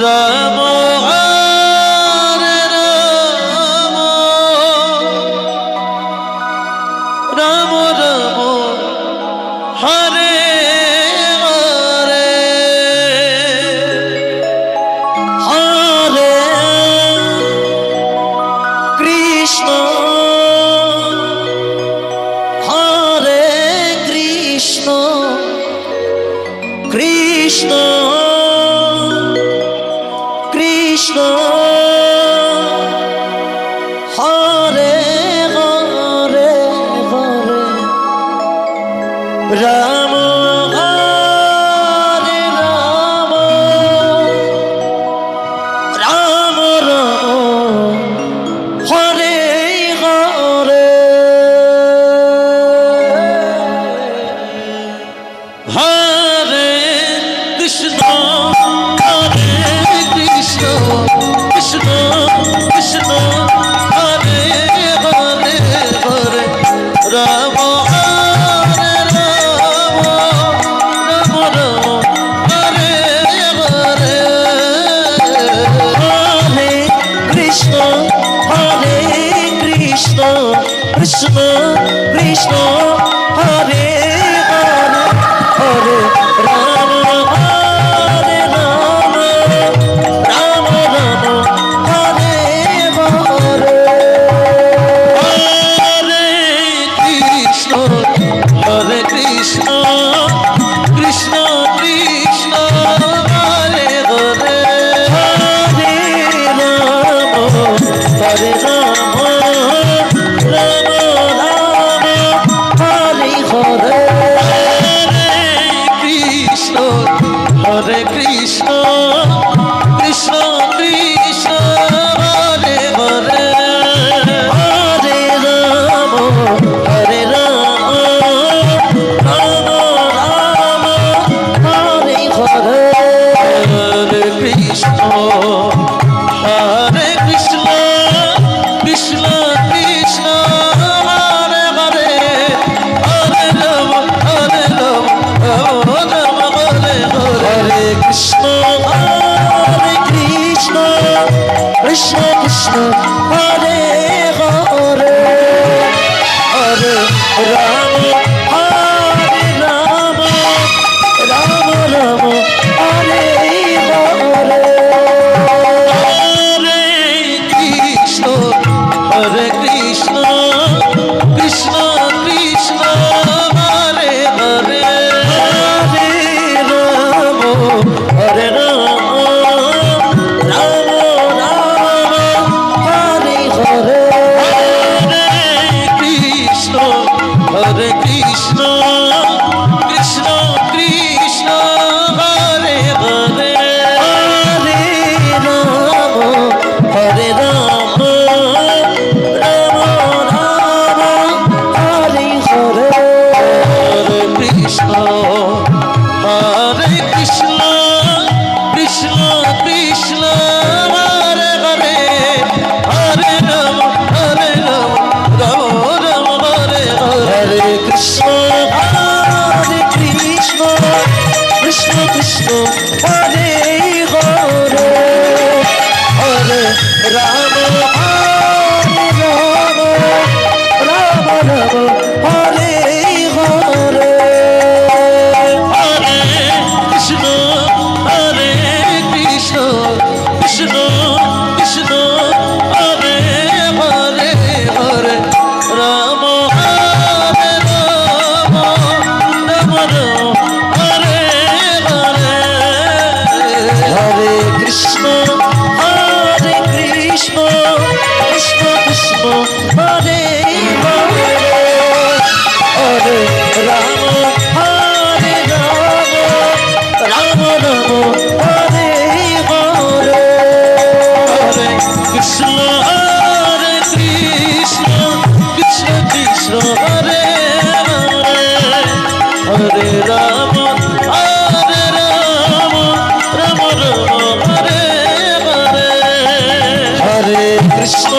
Ram Hare Ram Ram Ram Hare Hare Hare Krishna Hare Krishna Krishna Krishna Hare Hare Hare Ram Hare Ram Ram Ram Hare Hare Hare Krishna Hare Krishna Krishna Krishna Hare Hare Hare Ram Hare Ram Ram Ram Hare Hare Hare Krishna Hare Krishna Krishna Krishna Hare Hare Hare Ram Hare Ram Ram Ram Hare Hare Hare Krishna Hare Krishna Krishna Krishna Hare Hare Hare Ram Hare Ram Ram Ram Hare Hare Krishna Hare Krishna Krishna Krishna Hare Hare Hare Ram Hare Ram Ram Ram Hare Hare Hare Krishna Hare Krishna Krishna Krishna Hare Hare Hare Ram Hare Ram Ram Ram Hare Hare Krishna Hare Krishna Krishna Krishna Hare Hare Hare Ram Hare Ram Ram Ram Hare Hare Hare Krishna Hare Krishna Krishna Krishna Hare Hare Hare Ram Hare Ram Ram Ram Hare Hare Hare Krishna Hare Krishna Krishna Krishna Hare Hare Hare Ram Hare Ram Ram Ram Hare Hare Hare Krishna Hare Krishna Krishna Krishna Hare Hare Hare Ram Ram Ram Hare Hare Krishna Hare Krishna Krishna Krishna Hare Hare Hare Ram Hare Ram Ram Ram Hare Hare Hare Krishna Hare Krishna Krishna Krishna Hare Hare Hare Ram Hare Ram Ram Ram Hare Hare Hare Krishna Hare Krishna Krishna Krishna Hare Hare Hare Ram Hare Ram Ram Ram Hare Hare Hare Krishna Hare Krishna Krishna Krishna Hare Hare Hare Ram Hare Ram Ram Ram Hare Hare Hare Krishna